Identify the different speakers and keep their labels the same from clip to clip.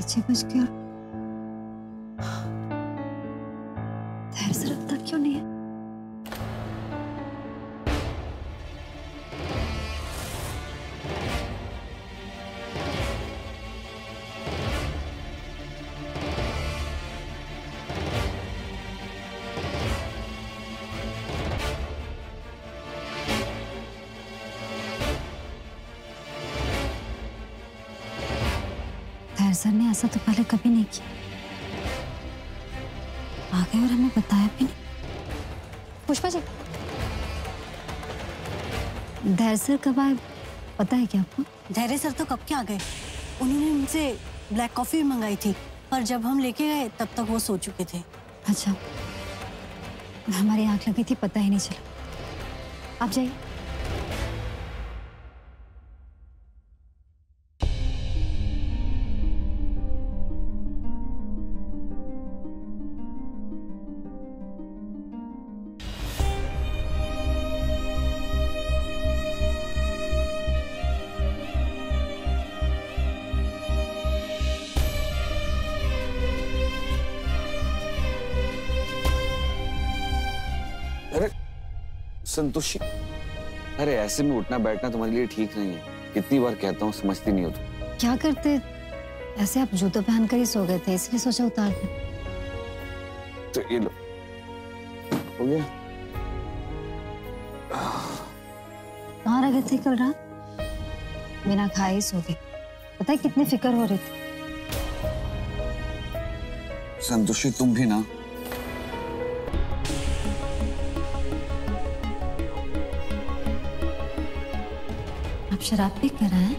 Speaker 1: 6 बज गए। धैर्य सर अब तक क्यों नहीं है? सर ने ऐसा तो पहले कभी नहीं किया। आ गए और हमें बताया भी नहीं। पुष्पा जी, धैर्य सर कब आए पता है क्या आपको?
Speaker 2: धैर्य सर तो कब के आ गए। उन्होंने मुझसे ब्लैक कॉफी मंगाई थी, पर जब हम लेके गए तब तक वो सो चुके थे।
Speaker 1: अच्छा, हमारी आंख लगी थी, पता ही नहीं चला। आप जाइए।
Speaker 3: संतोषी, अरे ऐसे में उठना बैठना तुम्हारे लिए ठीक नहीं है। कितनी बार कहता हूँ, समझती नहीं हो तुम।
Speaker 1: क्या करते, ऐसे आप जूता पहन कर ही सो गए थे, इसलिए सोचा उतार दें।
Speaker 3: तो ये लो, हो गया।
Speaker 1: कहाँ रह गए थे कल रात? बिना खाए ही सो गए। पता है कितनी फिक्र हो रही थी।
Speaker 3: संतोषी तुम भी ना।
Speaker 1: शराब पी कर रहे हैं?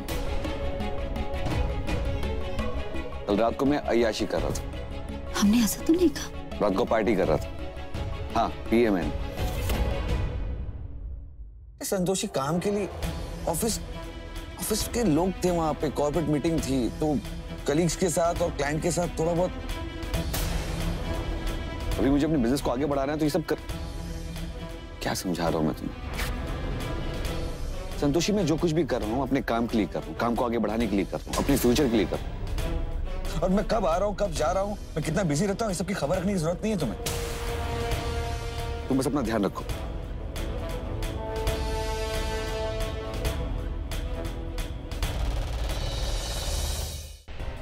Speaker 3: कल रात को मैं अय्याशी कर रहा था।
Speaker 1: हमने ऐसा तो नहीं कहा।
Speaker 3: रात को पार्टी कर रहा था। हाँ, पिए मैंने। संतोषी काम के लिए ऑफिस के लोग थे वहां पे, कॉर्पोरेट मीटिंग थी, तो कलीग्स के साथ और क्लाइंट के साथ थोड़ा बहुत। अभी मुझे अपने बिजनेस को आगे बढ़ाना है, तो ये सब कर। क्या समझा रहा हूं मैं तुम्हें? संतोषी, मैं जो कुछ भी कर रहा हूँ अपने काम के लिए कर रहा हूँ, काम को आगे बढ़ाने के लिए कर रहा हूँ, अपने फ्यूचर के लिए कर रहा हूँ। और मैं कब आ रहा हूँ, कब जा रहा हूँ, मैं कितना बिजी रहता हूँ, इस सब की खबर रखने की जरूरत नहीं है तुम्हें। तुम बस अपना ध्यान रखो।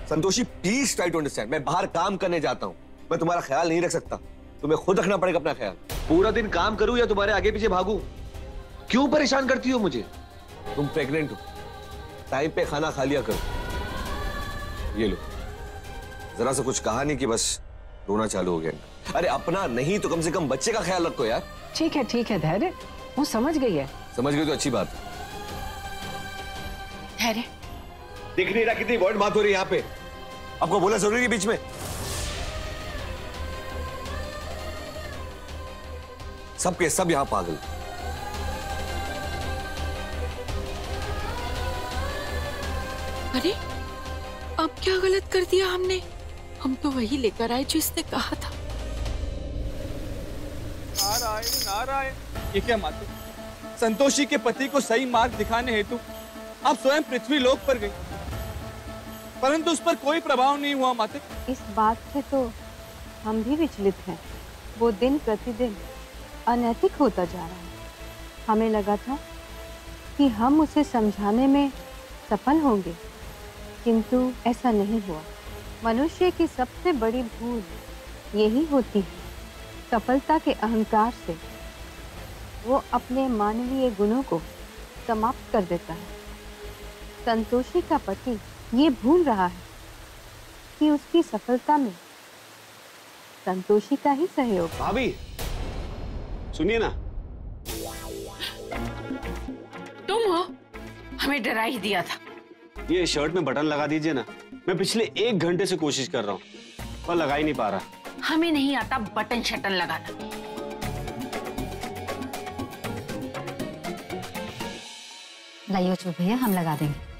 Speaker 4: Santoshi, please try to understand. मैं बाहर काम करने जाता हूँ, मैं तुम्हारा ख्याल नहीं रख सकता। तुम्हें खुद रखना पड़ेगा अपना ख्याल। पूरा दिन काम करूँ या तुम्हारे आगे पीछे भागूं? क्यों परेशान करती हो मुझे? तुम प्रेग्नेंट हो, टाइम पे खाना खा लिया करो। ये लो, जरा सा कुछ कहा नहीं कि बस रोना चालू हो गया। अरे अपना नहीं तो कम से कम बच्चे का ख्याल रखो यार।
Speaker 5: ठीक है धैर्य, वो समझ गई है।
Speaker 4: समझ गई तो अच्छी बात।
Speaker 2: धैर्य,
Speaker 4: दिख नहीं रहा कितनी वर्ड बात हो रही है यहाँ पे? आपको बोला जरूरी है बीच में? सब के सब यहाँ पागल।
Speaker 6: अरे अब क्या गलत कर दिया हमने? हम तो वही लेकर आए जो इसने कहा था।
Speaker 7: नारायण नारायण, ये क्या माते? संतोषी के पति को सही मार्ग दिखाने हेतु आप स्वयं पृथ्वी लोक पर गई, परंतु उस पर कोई प्रभाव नहीं हुआ माते।
Speaker 5: इस बात से तो हम भी विचलित हैं। वो दिन प्रतिदिन अनैतिक होता जा रहा है। हमें लगा था कि हम उसे समझाने में सफल होंगे, किंतु ऐसा नहीं हुआ। मनुष्य की सबसे बड़ी भूल यही होती है, सफलता के अहंकार से वो अपने मानवीय गुणों को समाप्त कर देता है। संतोषी का पति ये भूल रहा है कि उसकी सफलता में संतोषी का ही सहयोग।
Speaker 4: भाभी सुनिए ना।
Speaker 6: तुम हो, हमें डरा ही दिया था।
Speaker 8: ये शर्ट में बटन लगा दीजिए ना। मैं पिछले 1 घंटे से कोशिश कर रहा हूँ पर लगा ही नहीं पा रहा।
Speaker 6: हमें नहीं आता बटन शटन लगाना।
Speaker 1: लाइयो चुप भैया, हम लगा देंगे।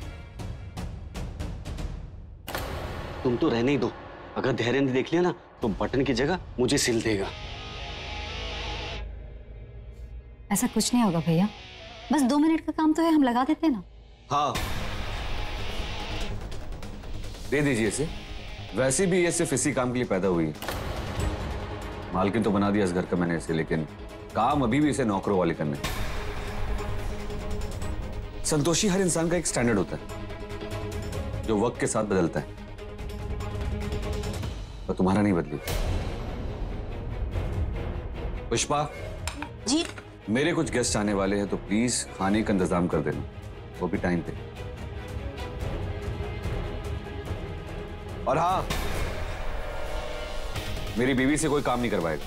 Speaker 8: तुम तो रहने ही दो। अगर धैर्य ने देख लिया ना तो बटन की जगह मुझे सिल देगा।
Speaker 1: ऐसा कुछ नहीं होगा भैया, बस 2 मिनट का काम तो है, हम लगा देते हैं ना।
Speaker 4: हाँ दे दीजिए इसे,
Speaker 3: वैसे भी ये सिर्फ इसी काम के लिए पैदा हुई है। मालकिन तो बना दिया इस घर का मैंने इसे, लेकिन काम अभी भी इसे नौकरों वाले करने। संतोषी, हर इंसान का एक स्टैंडर्ड होता है जो वक्त के साथ बदलता है, पर तुम्हारा नहीं बदली। पुष्पा
Speaker 2: जी।
Speaker 3: मेरे कुछ गेस्ट आने वाले हैं, तो प्लीज खाने का इंतजाम कर देना, वो भी टाइम पे। और हाँ, मेरी बीवी से कोई काम नहीं करवाएगा,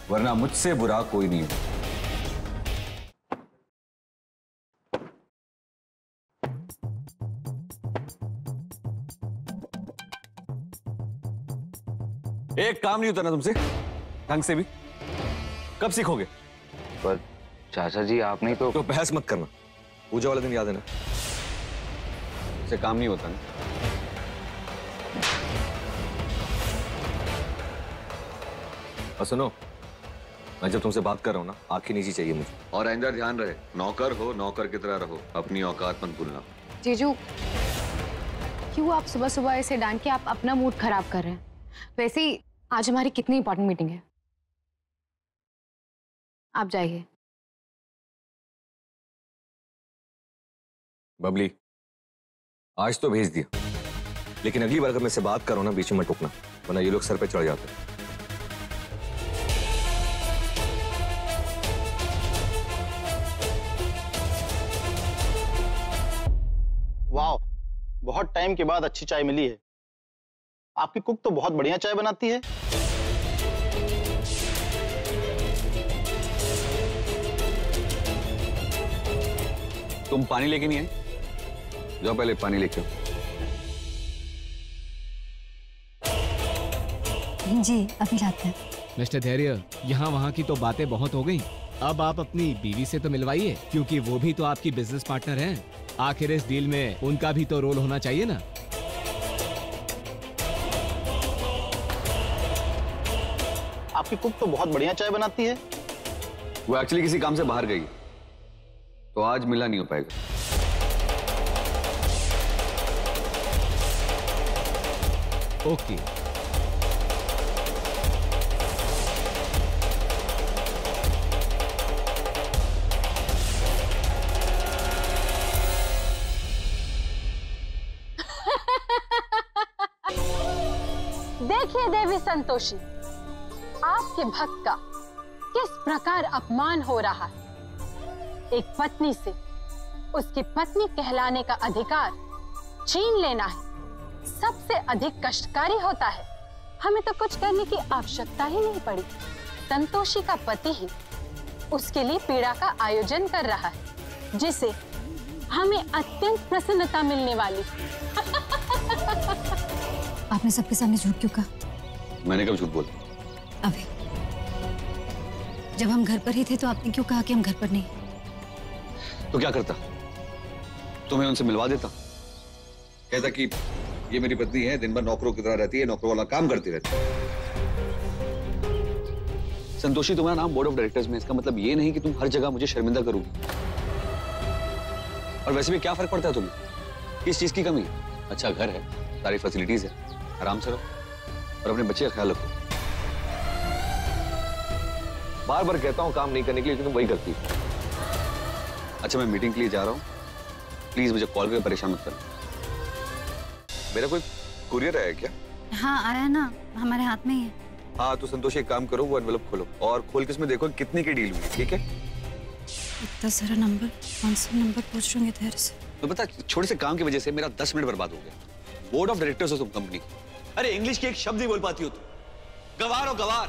Speaker 3: वरना मुझसे बुरा कोई नहीं है। एक काम नहीं होता ना तुमसे ढंग से भी? कब सीखोगे?
Speaker 4: पर चाचा जी आपने तो
Speaker 3: बहस मत करना, पूजा वाला दिन याद है ना? इससे काम नहीं होता ना। और सुनो, मैं जब तुमसे बात कर रहा हूं ना, आंखें नीची चाहिए मुझे। और आइंदा ध्यान रहे, नौकर हो नौकर की तरह रहो, अपनी औकात मत भूलना।
Speaker 9: जीजू, क्यों आप सुबह सुबह ऐसे डांट के आप अपना मूड खराब कर रहे हैं? वैसे ही आज हमारी कितनी इंपॉर्टेंट मीटिंग है, आप जाइए।
Speaker 4: बबली, आज तो भेज दिया, लेकिन अगली बार अगर मैं से बात करूं ना, बीच में मत टोकना, वरना ये लोग सर पे चढ़ जाते हैं।
Speaker 10: वाह, बहुत टाइम के बाद अच्छी चाय मिली है। आपकी कुक तो बहुत बढ़िया चाय बनाती है।
Speaker 3: तुम पानी लेके नहीं आए? जाओ पहले पानी लेके आओ।
Speaker 1: जी अभी लाते हैं।
Speaker 11: मिस्टर धैर्य, यहाँ वहाँ की तो बातें बहुत हो गई, अब आप अपनी बीवी से तो मिलवाइए, क्योंकि वो भी तो आपकी बिजनेस पार्टनर हैं। आखिर इस डील में उनका भी तो रोल होना चाहिए ना।
Speaker 10: आपकी कुक तो बहुत बढ़िया चाय बनाती है।
Speaker 3: वो एक्चुअली किसी काम से बाहर गई, तो आज मिला नहीं हो पाएगा।
Speaker 11: ओके।
Speaker 5: देखिए देवी संतोषी, आपके भक्त का किस प्रकार अपमान हो रहा है। एक पत्नी से उसकी पत्नी कहलाने का अधिकार छीन लेना है सबसे अधिक कष्टकारी होता है। हमें तो कुछ करने की आवश्यकता ही नहीं पड़ी। संतोषी का पति ही उसके लिए पीड़ा का आयोजन कर रहा है, जिसे हमें अत्यंत प्रसन्नता मिलने वाली।
Speaker 1: आपने सबके सामने झूठ क्यों कहा?
Speaker 3: मैंने कब झूठ बोला?
Speaker 1: अभी जब हम घर पर ही थे तो आपने क्यों कहा कि हम घर पर नहीं?
Speaker 3: तो क्या करता? तुम्हें उनसे मिलवा देता, कहता कि ये मेरी पत्नी है, दिन भर नौकरों की तरह रहती है, नौकरों वाला काम करती रहती है। संतोषी तुम्हारा नाम बोर्ड ऑफ डायरेक्टर्स में, इसका मतलब ये नहीं कि तुम हर जगह मुझे शर्मिंदा करोगी। और वैसे भी क्या फर्क पड़ता है तुम्हें? किस चीज की कमी है? अच्छा घर है, सारी फैसिलिटीज है, आराम से रहो और अपने बच्चे का ख्याल रखो।
Speaker 4: बार बार कहता हूँ काम नहीं करने के लिए, लेकिन तुम वही करती है।
Speaker 3: अच्छा मैं मीटिंग के लिए जा रहा हूँ, प्लीज मुझे कॉल करके परेशान मत करना। मेरा कोई कुरियर आया क्या?
Speaker 1: हाँ आया ना, हमारे हाथ में ही है।
Speaker 3: हाँ तो संतोष एक काम करो, वो एनवेलप खोलो और खोल के इसमें देखो कितने की डील हुई, ठीक है?
Speaker 1: इतना सारा नंबर, कौन सा नंबर पूछ रहे थे से?
Speaker 3: तो बता, छोटे से काम की वजह से मेरा 10 मिनट बर्बाद हो गया। बोर्ड ऑफ डायरेक्टर्स हो तुम कंपनी, अरे इंग्लिश के एक शब्द नहीं बोल पाती हो तुम। गवार हो गवार।